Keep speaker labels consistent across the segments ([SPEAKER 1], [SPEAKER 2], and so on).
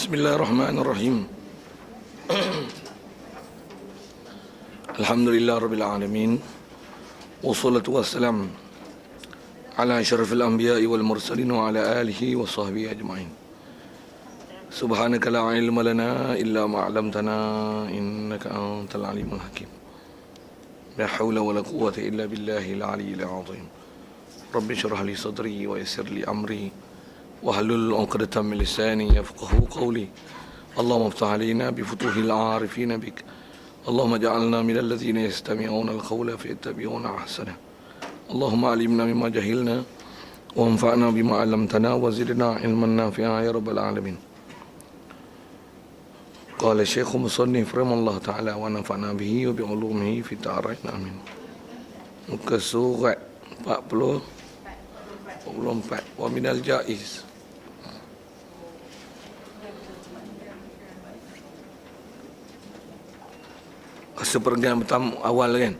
[SPEAKER 1] Bismillahirrahmanirrahim. Alhamdulillah Rabbil Alamin. Wassalatu wassalam ala asyrafil anbiya'i wal mursalin wa ala alihi wa sahbihi ajma'in. Subhanaka la ilma lana illa ma 'allamtana innaka antal alimul hakim. La hawla wa la quwwata illa billahil aliyyil azim. Rabbi shrah li sadri wa yassir li amri wahlul 'uqdatam min lisani yafqahu qawli. Allahumma iftah 'alaina bi futuhil 'arifin bik. Allahumma ja'alna minal ladzina yastami'una al-qawla fayattabi'una ahsana. Allahumma 'allimna mimma jahilna wa anfa'na bima 'allamtana wa zidna 'ilman nafi'a ya rabbal alamin. Qala Syekh Musannif rahimahullah ta'ala wa nafa'na bihi wa bi 'ulumihi fi darain amin. Muka surat 44 wa minal jaiz. Sepertiga pertama awal kan.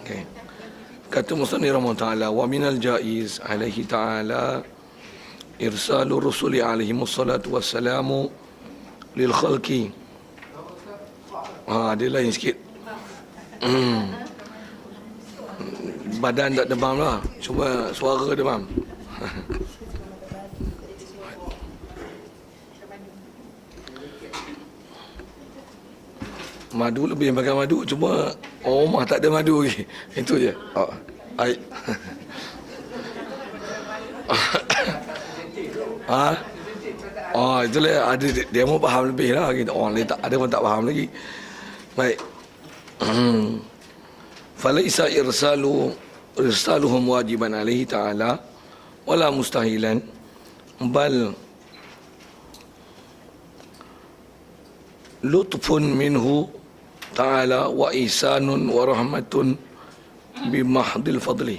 [SPEAKER 1] Okey. Kata Musannif rahimahullah taala wa minal jaiz alaihi taala irsalu rusuli alaihi wassalatu wassalamu lil khalqi. Dia lain sikit. Badan tak demam lah, cuma suara demam. Madu lebih makan madu, cuma orang rumah tak ada madu lagi. Itu je. Baik. Itulah ada dia mau faham lebih lah. Orang lain tak ada pun tak faham lagi. Baik. Falaisa irsaluhum wajiban alaihi ta'ala wala mustahilan bal lutfun minhu ta'ala wa ihsanun wa rahmatun bimahdil fadli.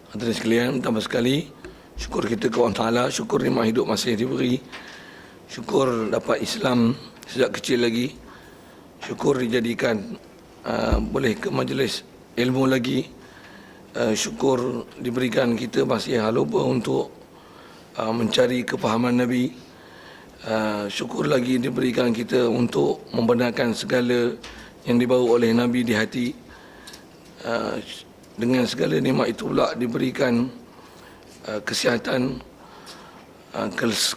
[SPEAKER 1] Hadirin sekalian, tambah sekali syukur kita kepada Allah Ta'ala, syukur nikmat hidup masih diberi, syukur dapat Islam sejak kecil lagi, syukur dijadikan boleh ke majlis ilmu lagi, syukur diberikan kita masih lupa untuk mencari kepahaman Nabi, syukur lagi diberikan kita untuk membenarkan segala yang dibawa oleh Nabi di hati. Dengan segala nikmat itu pula diberikan kesihatan,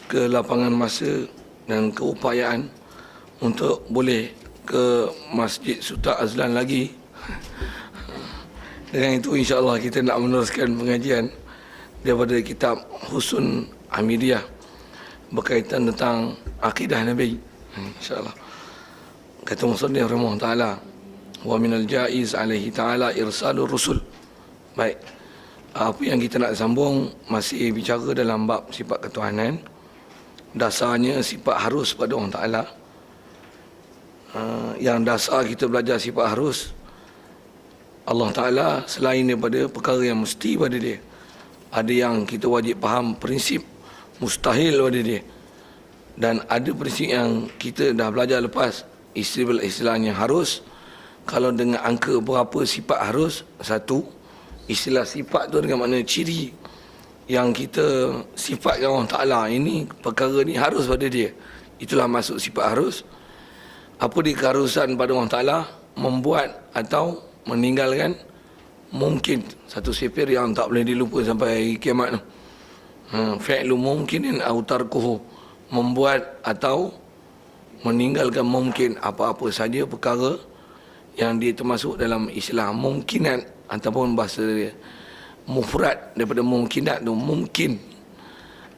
[SPEAKER 1] kelapangan masa dan keupayaan untuk boleh ke Masjid Sultan Azlan lagi. Dengan itu insya-Allah kita nak meneruskan pengajian daripada kitab Husn Hamidiyah berkaitan tentang akidah Nabi, insya-Allah. Kata Musannif rahimahullah taala wa minal jaiz alaihi taala irsalur rusul. Baik, apa yang kita nak sambung masih bicara dalam bab sifat ketuhanan. Dasarnya sifat harus pada Allah Taala. Yang dasar kita belajar sifat harus Allah Taala selain daripada perkara yang mesti pada dia. Ada yang kita wajib faham prinsip mustahil pada dia. Dan ada prinsip yang kita dah belajar lepas, istilahnya harus. Kalau dengan angka berapa sifat harus, satu. Istilah sifat tu dengan makna ciri yang kita sifatkan Allah Ta'ala, ini perkara ni harus pada dia. Itulah maksud sifat harus. Apa dia keharusan pada Allah Ta'ala? Membuat atau meninggalkan mungkin. Satu sifat yang tak boleh dilupa sampai kiamat tu. Fi'lu mungkinin au tarkuhu, membuat atau meninggalkan mungkin apa-apa saja perkara yang dia termasuk dalam istilah mungkinat ataupun bahasa dia mufrad daripada mungkinat tu mungkin.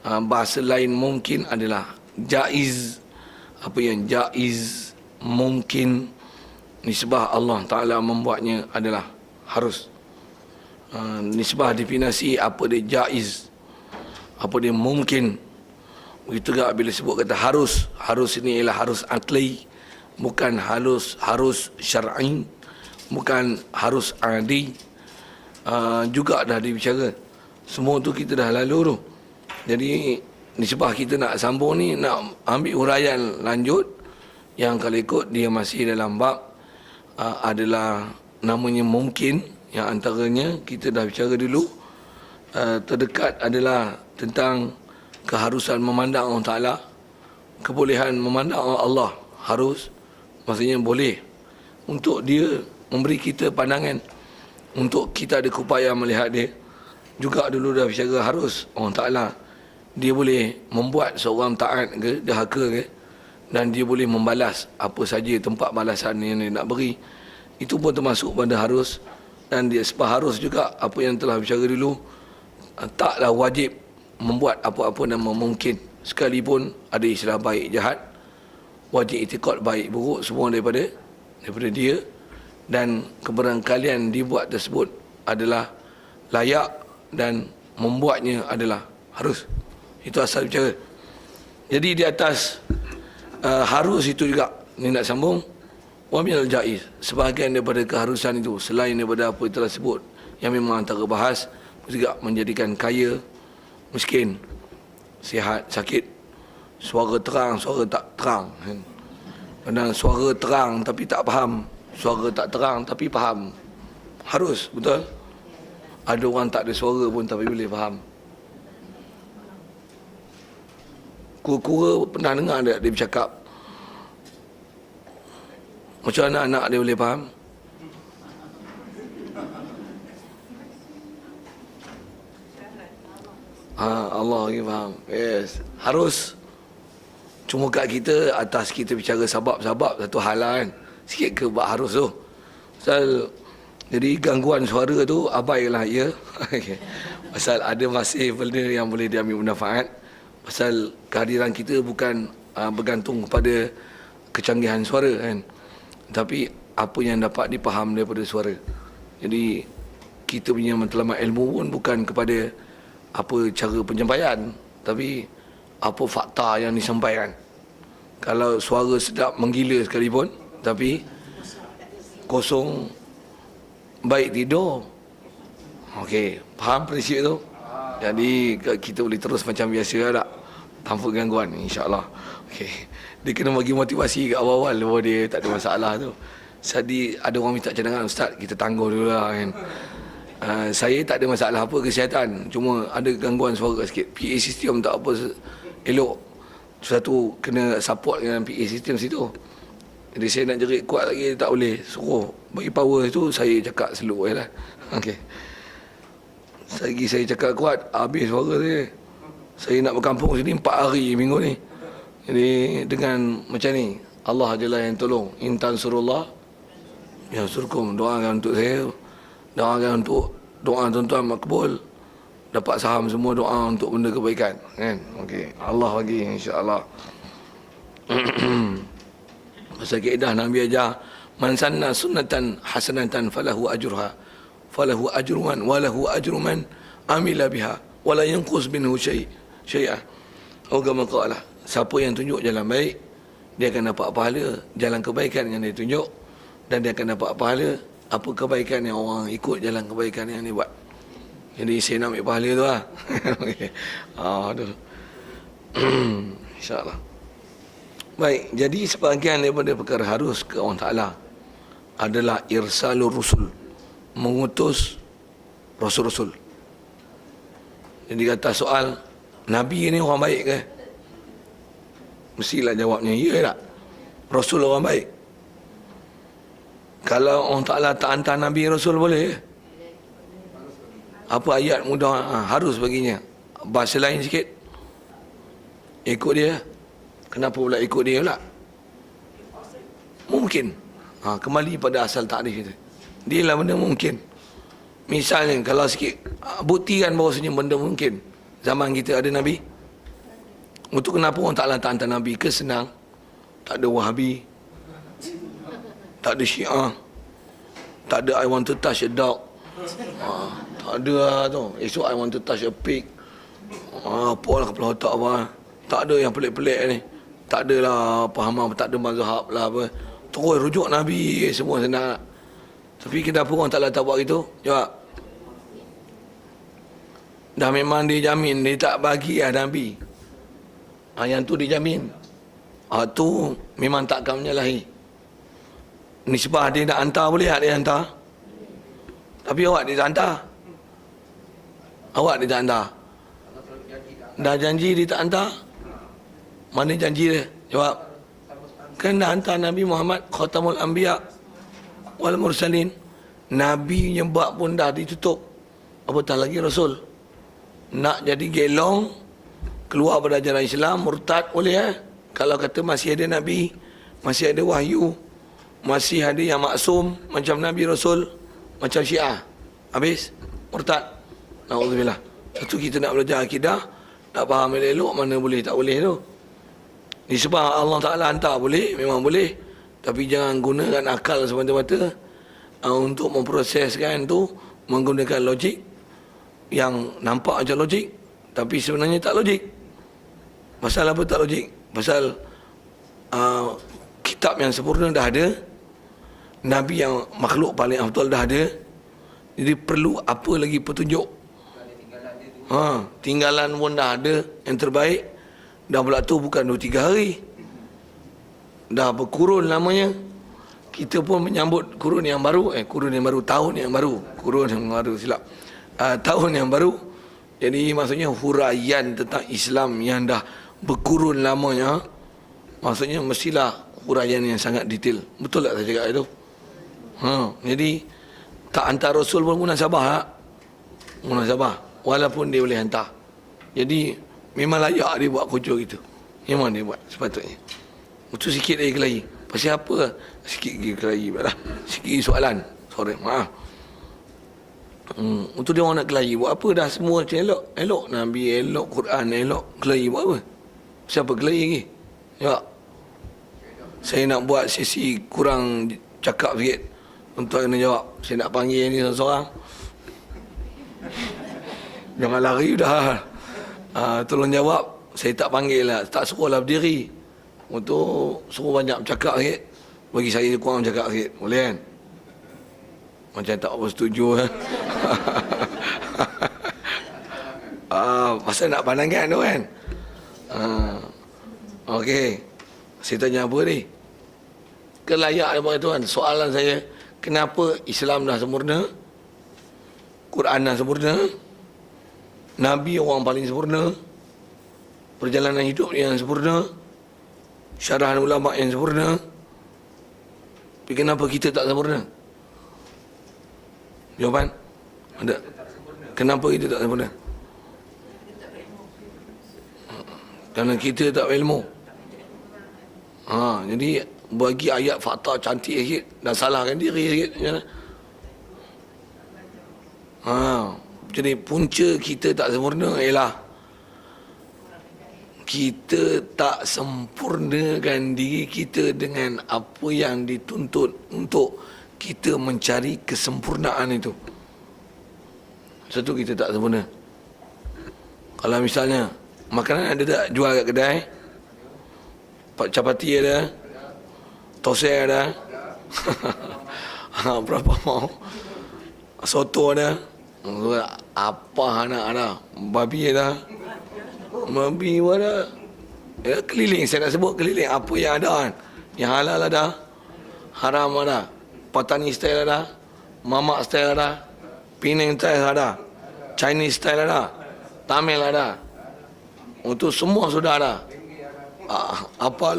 [SPEAKER 1] Bahasa lain mungkin adalah jaiz. Apa yang jaiz, mungkin, nisbah Allah Ta'ala membuatnya adalah harus. Nisbah definisi apa dia jaiz, apa dia mungkin. Begitu juga bila sebut kata harus. Harus ini ialah harus akli, bukan harus syar'i, bukan harus adi. Juga dah dibicara. Semua tu kita dah lalu tu. Jadi nisbah kita nak sambung ni, nak ambil huraian lanjut yang kalau ikut dia masih dalam bab adalah namanya mungkin, yang antaranya kita dah bicara dulu. Terdekat adalah tentang keharusan memandang Allah Ta'ala, kebolehan memandang Allah harus, maksudnya boleh untuk dia memberi kita pandangan, untuk kita ada upaya melihat dia. Juga dulu dah bicara harus Allah Ta'ala, dia boleh membuat seorang taat ke, dahaka ke, dan dia boleh membalas apa saja tempat balasan yang dia nak beri. Itu pun termasuk pada harus. Dan dia sebab harus juga apa yang telah bicara dulu, taklah wajib membuat apa-apa yang mungkin, sekalipun ada istilah baik jahat, wajib itikad baik buruk semua daripada dia, dan keberangkalian dibuat tersebut adalah layak dan membuatnya adalah harus. Itu asal bicara. Jadi di atas harus itu juga ni nak sambung, wa minal jaiz, sebahagian daripada keharusan itu selain daripada apa yang telah sebut yang memang antara bahas, juga menjadikan kaya, miskin, sihat, sakit, suara terang, suara tak terang, dan suara terang tapi tak faham, suara tak terang tapi faham, harus, betul. Ada orang tak ada suara pun tapi boleh faham. Kura-kura pernah dengar dia bercakap, macam mana anak dia boleh faham? Allah lagi faham. Yes, harus. Cuma kat kita, atas kita bicara sabab-sabab satu hal lah kan, sikit ke bab harus tu. Jadi gangguan suara tu abailah ya. Pasal ada masih benda yang boleh diambil manfaat. Pasal kehadiran kita bukan bergantung kepada kecanggihan suara kan, tapi apa yang dapat dipaham daripada suara. Jadi kita punya matlamat ilmu pun bukan kepada apa cara penyampaian, tapi apa fakta yang disampaikan. Kalau suara sedap menggila sekalipun, tapi kosong baik tidur, okey, faham prinsip tu? Jadi kita boleh terus macam biasa tak? Tanpa gangguan, insya-Allah. Okey. Dia kena bagi motivasi kat awal-awal bahawa dia tak ada masalah tu. Jadi ada orang minta cadangan, ustaz, kita tangguh dulu lah kan. Saya tak ada masalah apa kesihatan, cuma ada gangguan suara sikit. PA system tak apa elok. Satu kena support dengan PA system situ. Jadi saya nak jerit kuat lagi tak boleh. Suruh bagi power tu, saya cakap slow je lah. Okey. Lagi saya cakap kuat, habis suara saya. Saya nak berkampung sini 4 hari minggu ni. Jadi dengan macam ni, Allah je lah yang tolong. In tansurullah yansurkum. Doakan untuk saya, doakan untuk doa tuan-tuan makbul, dapat saham semua, doa untuk benda kebaikan kan. Okey, Allah bagi insya-Allah. Pasal kaedah Nabi ajar, man sanna sunnatan hasanatan falahu ajruha, falahu ajruman walahu ajruman amila biha wala yanqus minhu syai'ah. Agama qala, siapa yang tunjuk jalan baik, dia akan dapat pahala jalan kebaikan yang dia tunjuk, dan dia akan dapat pahala apa kebaikan yang orang ikut jalan kebaikan yang dia buat. Jadi saya nak ambil pahala tu lah. Okey. Aduh. InsyaAllah. Baik, jadi sebahagian daripada perkara harus ke Allah Ta'ala adalah irsalur rusul, mengutus rasul-rasul. Jadi kata soal, Nabi ni orang baik ke? Mestilah jawabnya ya tak? Rasul orang baik. Kalau Allah Ta'ala tak hantar Nabi Rasul boleh ke? Apa ayat mudah harus baginya? Bahasa lain sikit, ikut dia. Kenapa pula ikut dia pula? Mungkin. Kembali pada asal takrif itu. Dia lah benda mungkin. Misalnya kalau sikit buktikan bahawasanya benda mungkin. Zaman kita ada Nabi. Untuk kenapa orang tak hantar Nabi ke? Senang. Tak ada Wahabi, tak ada Syiah, tak ada I want to touch a dog, tak ada lah tu. Esok I want to touch a pig, apa lah kepala otak apa. Tak ada yang pelik-pelik ni. Tak ada lah pahaman, tak ada mazhab lah apa. Terus rujuk Nabi semua senang. Tapi kenapa orang tak buat gitu? Jawab. Dah memang dia jamin, dia tak bagi lah Nabi. Yang tu dijamin. Tu memang takkan menyalahi. Nisbah dia nak hantar boleh tak dia hantar? Tapi awak dia tak hantar. Awak dia tak hantar. Dah janji dia tak hantar. Mana janji dia? Jawab. Kan dah hantar Nabi Muhammad Khatamul Anbiya wal Mursalin. Nabi nyebab pun dah ditutup. Apatah lagi Rasul. Nak jadi gelong, keluar pada ajaran Islam, murtad boleh Kalau kata masih ada Nabi, masih ada wahyu, masih ada yang maksum macam Nabi Rasul, macam Syiah. Habis murtad. Na'udzubillah. Satu kita nak belajar akidah, nak faham elok mana boleh tak boleh tu. Disebab Allah Ta'ala hantar boleh, memang boleh. Tapi jangan gunakan akal semata-mata untuk memproseskan tu menggunakan logik yang nampak macam logik tapi sebenarnya tak logik. Pasal apa tak logik? Pasal kitab yang sempurna dah ada, Nabi yang makhluk paling afdal dah ada. Jadi perlu apa lagi petunjuk? Tinggalan pun dah ada yang terbaik. Dah pula tu bukan 2-3 hari, dah berkurun lamanya. Kita pun menyambut kurun yang baru, tahun yang baru, silap. Tahun yang baru. Jadi maksudnya huraian tentang Islam yang dah berkurun lamanya, maksudnya mestilah huraian yang sangat detail. Betul tak saya cakap itu? Jadi tak hantar Rasul pun munasabah walaupun dia boleh hantar. Jadi memang layak dia buat kocok gitu. Memang dia buat sepatutnya. Itu sikit lagi kelahi. Pasal apa? Sikit lagi kelahi lah. Sikit lagi soalan. Sorry, maaf. Untuk dia orang nak kelahi. Buat apa dah semua macam elok? Elok Nabi, elok Quran, elok. Kelahi buat apa? Siapa kelahi lagi? Ya. Saya nak buat sesi kurang cakap sikit. Untuk kena jawab. Saya nak panggil ni seorang-seorang. Jangan lari dah. Tolong jawab. Saya tak panggil lah. Tak suruh lah berdiri. Untuk suruh banyak bercakap sikit. Bagi saya kurang bercakap sikit. Boleh kan? Macam tak apa setuju pasal nak pandangan tu kan. Okey. Saya tanya apa ni? Kelayak daripada Tuhan. Soalan saya, kenapa Islam dah sempurna? Quran dah sempurna? Nabi orang paling sempurna? Perjalanan hidup yang sempurna? Syarahan ulama yang sempurna? Tapi kenapa kita tak sempurna? Jawapan? Ada? Kenapa kita tak sempurna? Kerana kita tak ilmu. Jadi bagi ayat fakta cantik sikit dan salahkan diri sikit. Jadi punca kita tak sempurna ialah kita tak sempurnakan diri kita dengan apa yang dituntut untuk kita mencari kesempurnaan itu. Satu, kita tak sempurna. Kalau misalnya makanan ada tak jual kat kedai? Capati ada, tosai ada, berapa mau? Soto ada, apa anak ada? Babi ada, babi ada. Keliling, saya nak sebut keliling. Apa yang ada kan? Yang halal ada, haram ada. Patani style ada, Mamak style ada, Penang style ada, Chinese style ada, Tamil ada. Untuk semua sudah ada. Apa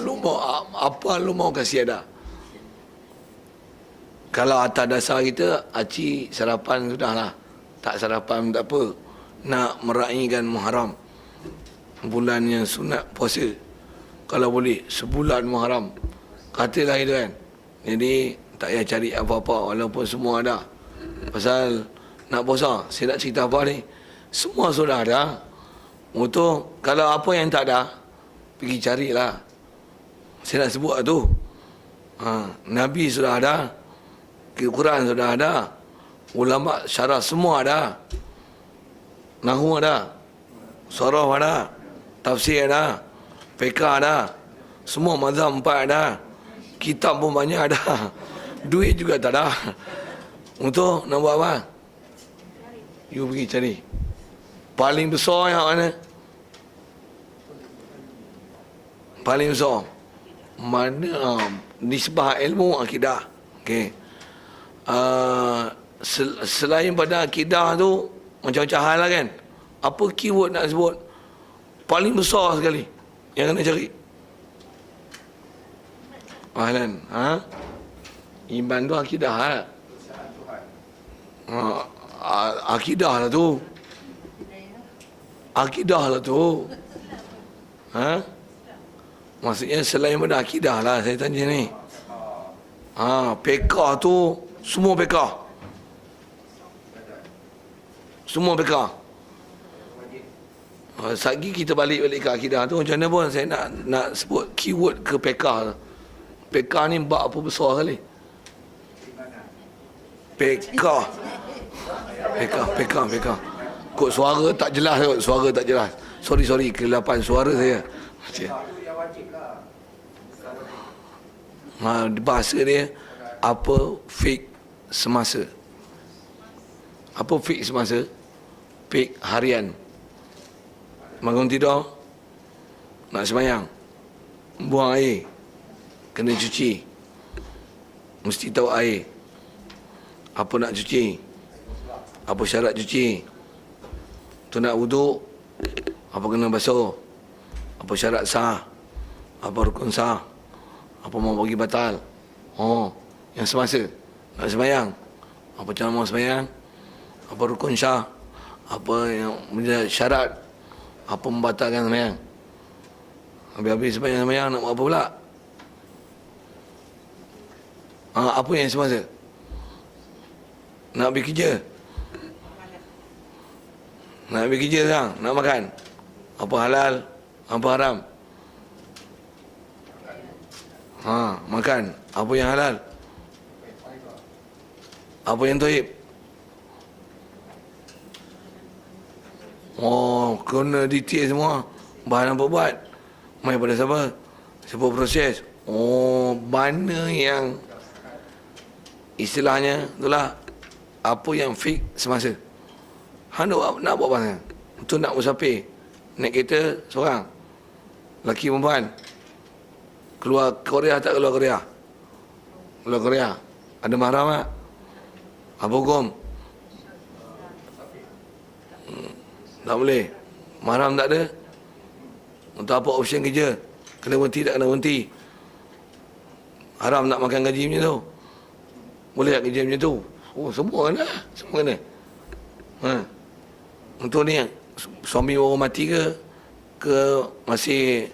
[SPEAKER 1] lu mau kasih ada. Kalau atas dasar kita, aci sarapan sudahlah. Tak sarapan tak apa. Nak meraihkan Muharram, bulan yang sunat puasa, kalau boleh sebulan Muharram, katalah itu kan. Jadi tak payah cari apa-apa walaupun semua ada. Pasal nak puasa, saya nak cerita apa ni, semua sudah ada. Untuk kalau apa yang tak ada, pergi carilah. Saya nak sebut tu. Nabi sudah ada, Quran sudah ada, ulama syarah semua ada, Nahu ada, Sharah ada, tafsir ada, fiqh ada, semua mazhab 4 ada, kitab pun banyak ada. Duit juga tak ada. Untuk nak buat apa? You pergi cari. Paling besar yang mana? Paling besar mana? Nisbah ilmu akidah. Okey. Selain pada akidah tu, macam-macam hal lah kan. Apa keyword nak sebut? paling besar sekali yang kena cari. Ahlan. Iman tu akidah. Akidah lah tu. Akidah lah tu. Maksudnya selain pada akidah lah saya tanya ni. Pekah tu semua pekah. Semua pekah. Sagi kita balik ke akidah tu, macam mana pun saya nak sebut keyword ke pekah. Pekah ni bab apa besar kali. Pekah. Kod suara tak jelas kot, suara tak jelas. Sorry, kegelapan suara saya. Bahasa dia, apa fik semasa. Apa fik semasa? Fik harian. Bangun tidur, nak sembahyang, buang air, kena cuci, mesti tahu air, apa nak cuci, apa syarat cuci, tu nak wuduk, apa kena basuh, apa syarat sah, apa rukun sah, apa mau bagi batal. Yang semasa nak sembahyang, apa cara mau sembahyang, apa rukun sah, apa yang menjadi syarat, apa membatalkan sembahyang. Habis-habis sembahyang nak buat apa pula? Apa yang semasa? Nak pergi kerja? Nak pergi kerja sekarang? Nak makan? Apa halal? Apa haram? Makan. Apa yang halal? Apa yang thaib? Kena detail semua. Bahan apa buat? Mai pada siapa? Siapa proses? Mana yang istilahnya itulah apa yang fik semasa. Nak buat apa? Untuk nak musafir, naik kereta seorang, lelaki perempuan, keluar Korea tak keluar Korea? Keluar Korea. Ada mahram tak? Apa hukum? Tak boleh. Mahram tak ada. Untuk apa option kerja? Kena berhenti tak kena berhenti? Haram nak makan gaji macam tu? Boleh tak kerja macam tu? Semua kena. Semua kena. Untuk ni, suami orang mati ke? Ke masih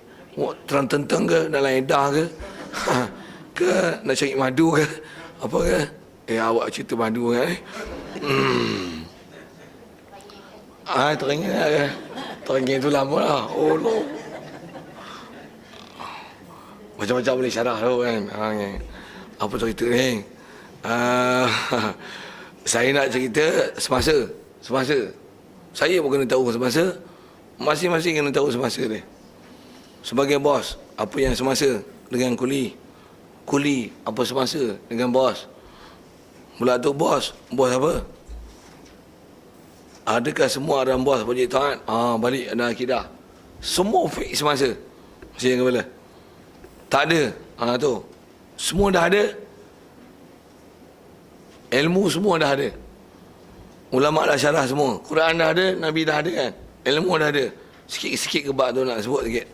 [SPEAKER 1] terang-tentang ke? Dalam edah ke? Ke nak cari madu ke? Apa ke? Awak cerita madu kan? Teringin tu lama lah. No. Macam-macam boleh syarah tu kan. Apa cerita ni? Saya nak cerita semasa. Saya pun kena tahu semasa. Masing-masing kena tahu semasa dia. Sebagai bos, apa yang semasa dengan kuli? Kuli, apa semasa dengan bos? Mula tu bos apa? Adakah semua arahan bos wajib taat? Balik ada akidah. Semua fix semasa. Masih yang kepala. Tak ada. Tu. Semua dah ada. Ilmu semua dah ada. Ulama dah syarah semua. Quran dah ada, Nabi dah ada kan. Ilmu dah ada. Sikit-sikit kebak tu nak sebut sikit.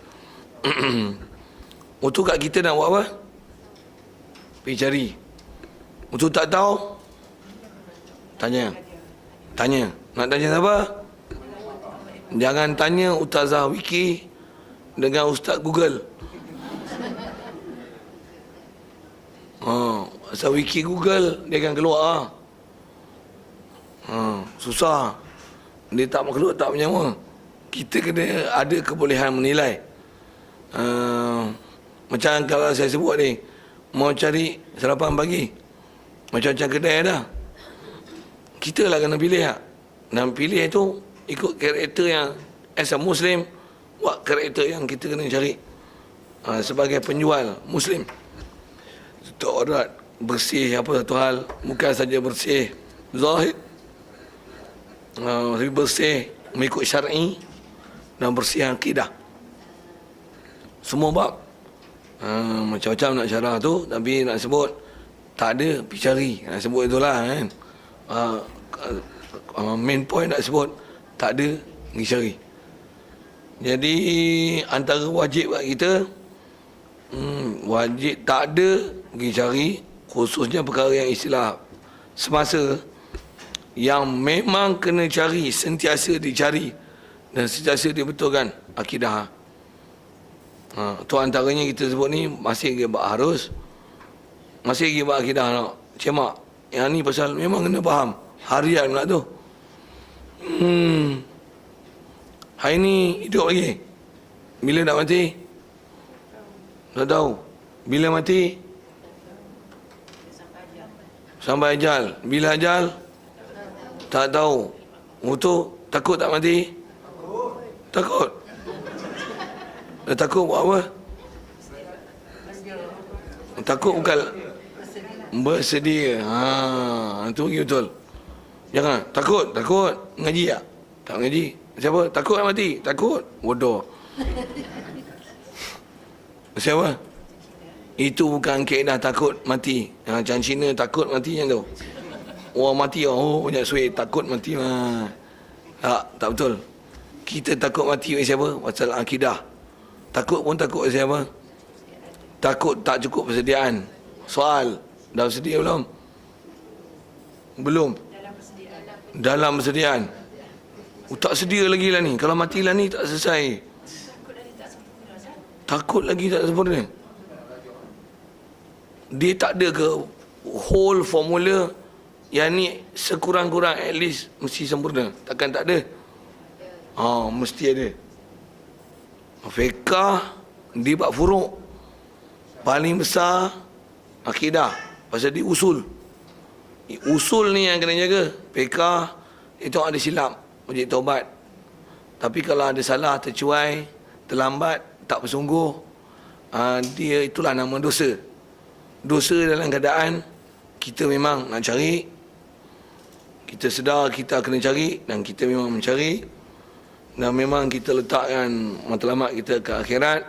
[SPEAKER 1] Untuk kat kita nak buat apa? Pergi cari. Untuk tak tahu? Tanya. Nak tanya siapa? Jangan tanya Ustazah Wiki dengan Ustaz Google. Ustaz Wiki Google, dia akan keluar. Susah. Dia tak mau keluar, tak menyawa. Kita kena ada kebolehan menilai. Macam kalau saya sebut ni, mau cari sarapan pagi, macam-macam kedai ada. Kita lah kena pilih tak? Dan pilih itu ikut karakter yang as a Muslim, buat karakter yang kita kena cari sebagai penjual Muslim. Tutup aurat, bersih apa satu hal, bukan saja bersih zahir, tapi bersih mengikut syar'i dan bersih akidah. Semua bab. Macam-macam nak syarah tu, tapi nak sebut tak ada, pergi cari. Nak sebut itulah kan. Main point nak sebut tak ada, pergi cari. Jadi antara wajib kat kita, wajib tak ada pergi cari, khususnya perkara yang istilah semasa yang memang kena cari, sentiasa dicari dan sentiasa dibetulkan akidah. Tu antaranya kita sebut ni masih lagi bab harus, masih lagi bab akidah nak cemak. Yang ni pasal memang kena faham harian pula tu. Hari ni hidup lagi. Bila nak mati? Tak tahu. Bila mati? Sampai ajal. Bila ajal? Tak tahu. Untuk takut tak mati? Takut. Dah takut buat apa? Takut bukan bersedia. Itu lagi betul. Jangan takut ngaji tak? Tak ngaji. Siapa? Takut nak mati? Takut? Bodoh. Siapa? Itu bukan kaedah takut mati. Macam Cina takut mati macam tu. Orang mati, banyak suit, takut mati. Tak betul. Kita takut mati oleh siapa? Pasal akidah. Takut pun takut oleh siapa? Takut tak cukup persediaan. Soal, dah bersedia belum? Belum. Dalam persediaan. Tak sedia lagi lah ni. Kalau matilah ni tak selesai. Takut lagi tak sempurna. Dia tak ada ke whole formula yang ni sekurang-kurang at least mesti sempurna. Takkan tak ada. Mesti ada. Fiqah di bab furuk. Paling besar akidah. Pasal di usul. Usul ni yang kena jaga. Fiqah itu ada silap. Wajib taubat. Tapi kalau ada salah, tercuai, terlambat, tak bersungguh, dia itulah nama dosa. Dosa dalam keadaan kita memang nak cari, kita sedar kita kena cari dan kita memang mencari, dan memang kita letakkan matlamat kita ke akhirat.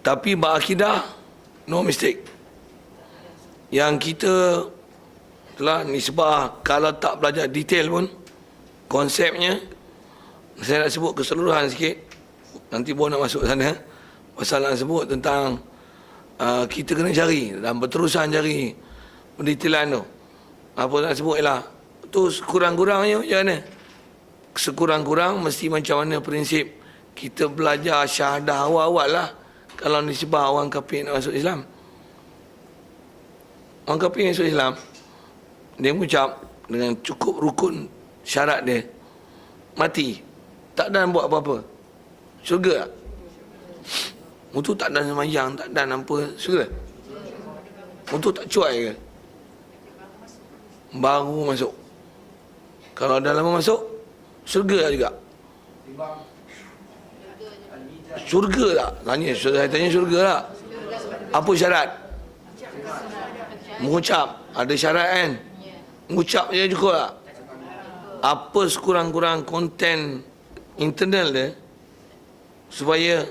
[SPEAKER 1] Tapi berakidah no mistake. Yang kita telah nisbah, kalau tak belajar detail pun konsepnya, saya nak sebut keseluruhan sikit, nanti pun nak masuk sana. Pasal nak sebut tentang kita kena cari dan berterusan cari pendetailan tu. Apa nak sebut ialah tu sekurang-kurangnya macam mana? Sekurang-kurang mesti macam mana prinsip kita belajar syahadah awal-awal lah. Kalau nisbah orang kafir nak masuk Islam, orang kafir yang masuk Islam, dia mengucap dengan cukup rukun syarat dia, mati tak dan buat apa-apa, syurga tak? Mutu tak dan semayang, tak dan apa, syurga? Mutu tak cuai ke? Baru masuk. Kalau dah lama masuk, syurga juga. Syurga tak? Saya tanya syurga tak? Apa syarat? Mengucap. Ada syarat kan? Mengucap je cukup tak? Apa sekurang-kurang konten internal dia supaya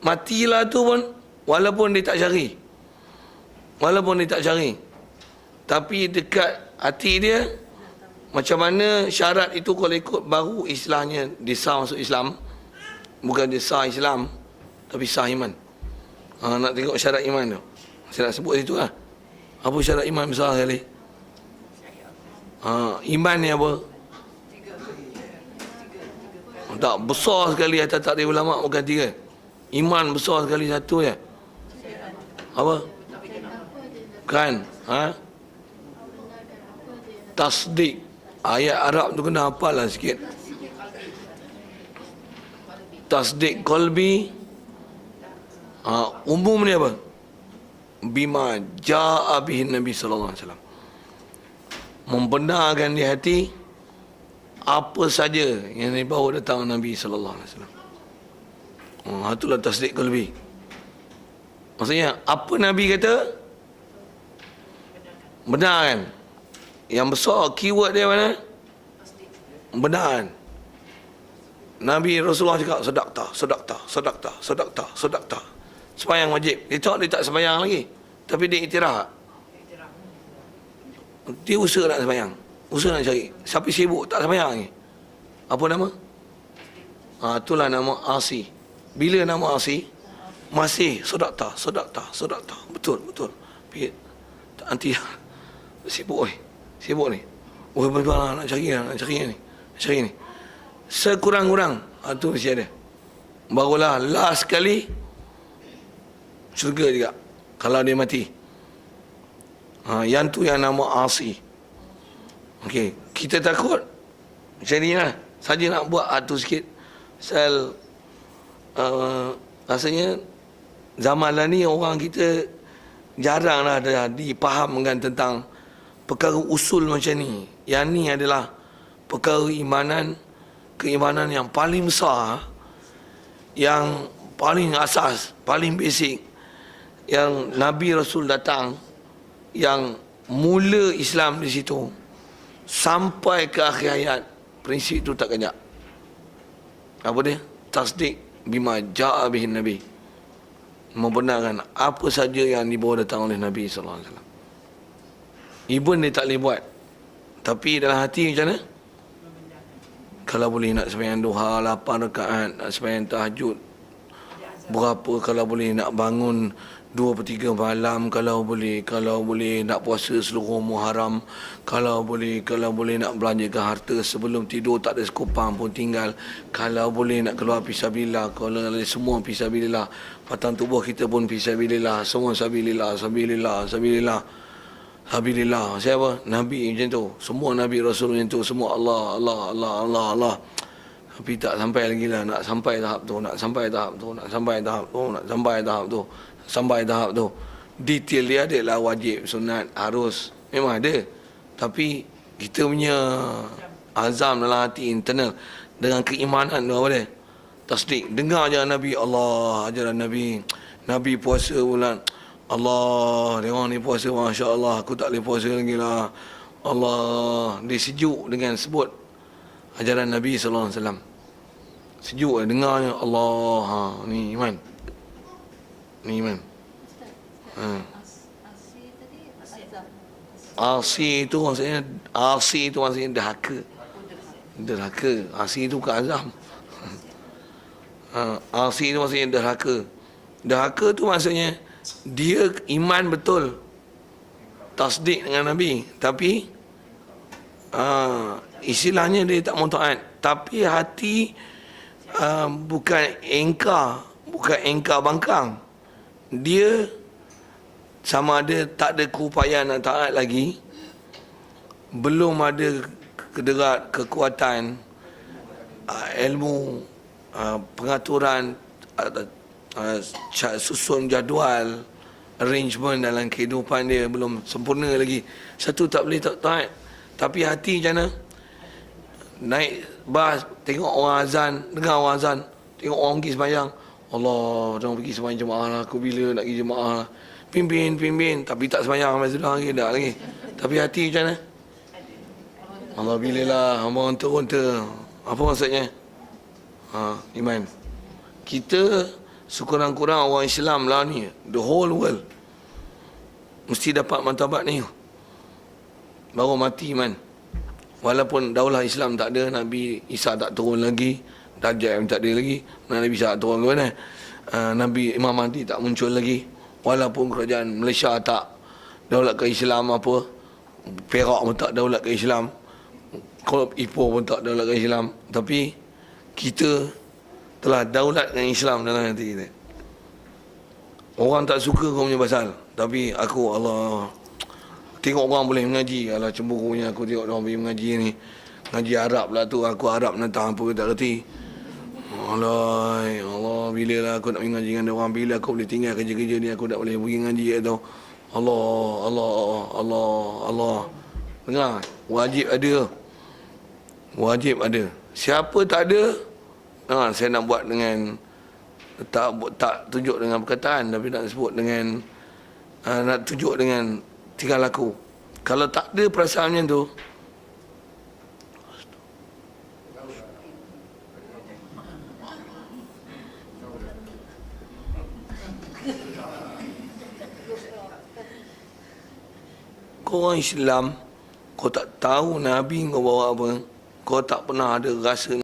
[SPEAKER 1] matilah tu pun walaupun dia tak cari, tapi dekat hati dia macam mana syarat itu kalau ikut baru istilahnya dia sah masuk Islam. Bukan dia sah Islam, tapi sah iman. Nak tengok syarat iman tu, saya nak sebut situ lah. Apa syarat iman besar sekali? Iman ni apa? Tak, besar sekali atas takdir ulama' bukan 3. Iman besar sekali satu je. Apa? Kan? Tasdik. Ayat Arab tu kena hafal lah sikit. Tasdik qalbi. Umum ni apa? Bima ja'a bihin Nabi sallallahu alaihi wasallam. Membenarkan di hati apa saja yang dibawa datang Nabi sallallahu alaihi wasallam. Itulah tasdik qalbi. Maksudnya apa Nabi kata benar kan? Yang besar keyword dia mana? Benar. Nabi Rasulullah cakap sedakta. Sembahyang wajib. Dia tak sembahyang lagi, tapi dia iktiraf. Dia usaha nak sembahyang. Usaha nak cari. Siapa sibuk tak sembahyang ni? Apa nama? Itulah nama Asi. Bila nama Asi? Masih sedakta. Betul. Nanti sibuk ni. Bagaimana nak cari ni. Sekurang-kurang tu mesti ada. Barulah last sekali syurga juga kalau dia mati. Yang tu yang nama Asi. Okey, kita takut macam ni lah. Saja nak buat tu sikit. Rasanya zaman lah ni orang kita jarang lah dipahamkan tentang perkara usul macam ni. Yang ni adalah perkara keimanan yang paling besar, yang paling asas, paling basic, yang Nabi Rasul datang, yang mula Islam di situ sampai ke akhir hayat, prinsip itu tak kejap. Apa dia? Tasdik bima ja'a bihin Nabi. Membenarkan apa saja yang dibawa datang oleh Nabi SAW. Even dia tak boleh buat, tapi dalam hati macam mana? Kalau boleh nak sembahyang duha 8 rakaat, nak sembahyang tahajud berapa, kalau boleh nak bangun 2/3 malam, kalau boleh nak puasa seluruh Muharram, kalau boleh nak belanjakan harta sebelum tidur, tak ada sekupang pun tinggal, kalau boleh nak keluar fisabilillah, kalau semua fisabilillah, batang tubuh kita pun fisabilillah, semua sabilillah. Siapa? Nabi macam tu, semua Nabi Rasul macam tu, semua Allah. Tapi tak sampai lagi lah, nak sampai tahap tu. Detail dia ada lah, wajib, sunat, harus, memang ada. Tapi kita punya azam dalam hati internal dengan keimanan tu apa dia? Tasdik. Dengar je Nabi, Allah, ajaran Nabi puasa bulan, Allah, tengok ni puasa, Masya Allah, aku tak boleh puasa lagi lah. Allah, dia sejuk dengan sebut ajaran Nabi SAW. Sejuk dengarnya, Allah, ni iman. Asi itu maksudnya derhaka. Asi itu bukan azam. Asi itu maksudnya derhaka. Derhaka itu maksudnya dia iman betul, tasdik dengan Nabi, tapi istilahnya dia tak mau taat, tapi hati bukan engkar bangkang. Dia sama ada tak ada keupayaan nak taat lagi, belum ada kederat, kekuatan, ilmu, pengaturan, susun jadual, arrangement dalam kehidupan dia belum sempurna lagi. Satu tak boleh taat, tapi hati macam mana? Naik bas, tengok orang azan, dengar orang azan, tengok orang pergi sembahyang, Allah, jangan pergi sembahyang jemaah lah, aku bila nak pergi jemaah lah. Pimpin, tapi tak sembahyang sampai sudah lagi, dah lagi. Tapi hati macam mana? Allah, bila lah, Allah unta. Apa maksudnya? Iman. Kita sekurang-kurang orang Islam lah ni, the whole world mesti dapat martabat ni, baru mati iman. Walaupun daulah Islam tak ada, Nabi Isa tak turun lagi, Dajjal tak ada lagi, Nabi Isa tak turun ke mana, Nabi Imam Mahdi tak muncul lagi, walaupun kerajaan Malaysia tak daulat ke Islam, apa Perak pun tak daulat ke Islam, Kuala Ipoh pun tak daulat ke Islam, tapi kita telah daulat dengan Islam dalam hati kita. Orang tak suka kau punya pasal, tapi aku, Allah, tengok orang boleh mengaji, alah cemburunya aku tengok orang pergi mengaji ni, ngaji Arab lah tu, aku Arab nentang apa tak reti. Allah, bila lah aku nak pergi ngaji dengan orang, bila aku boleh tinggal kerja-kerja ni, aku tak boleh pergi ngaji atau Allah. Dengar, wajib ada. Siapa tak ada, saya nak buat dengan tak tunjuk dengan perkataan, tapi nak sebut dengan nak tunjuk dengan tingkah laku. Kalau tak ada perasaan macam tu, kau orang Islam kau tak tahu Nabi kau bawa apa, kau tak pernah ada rasa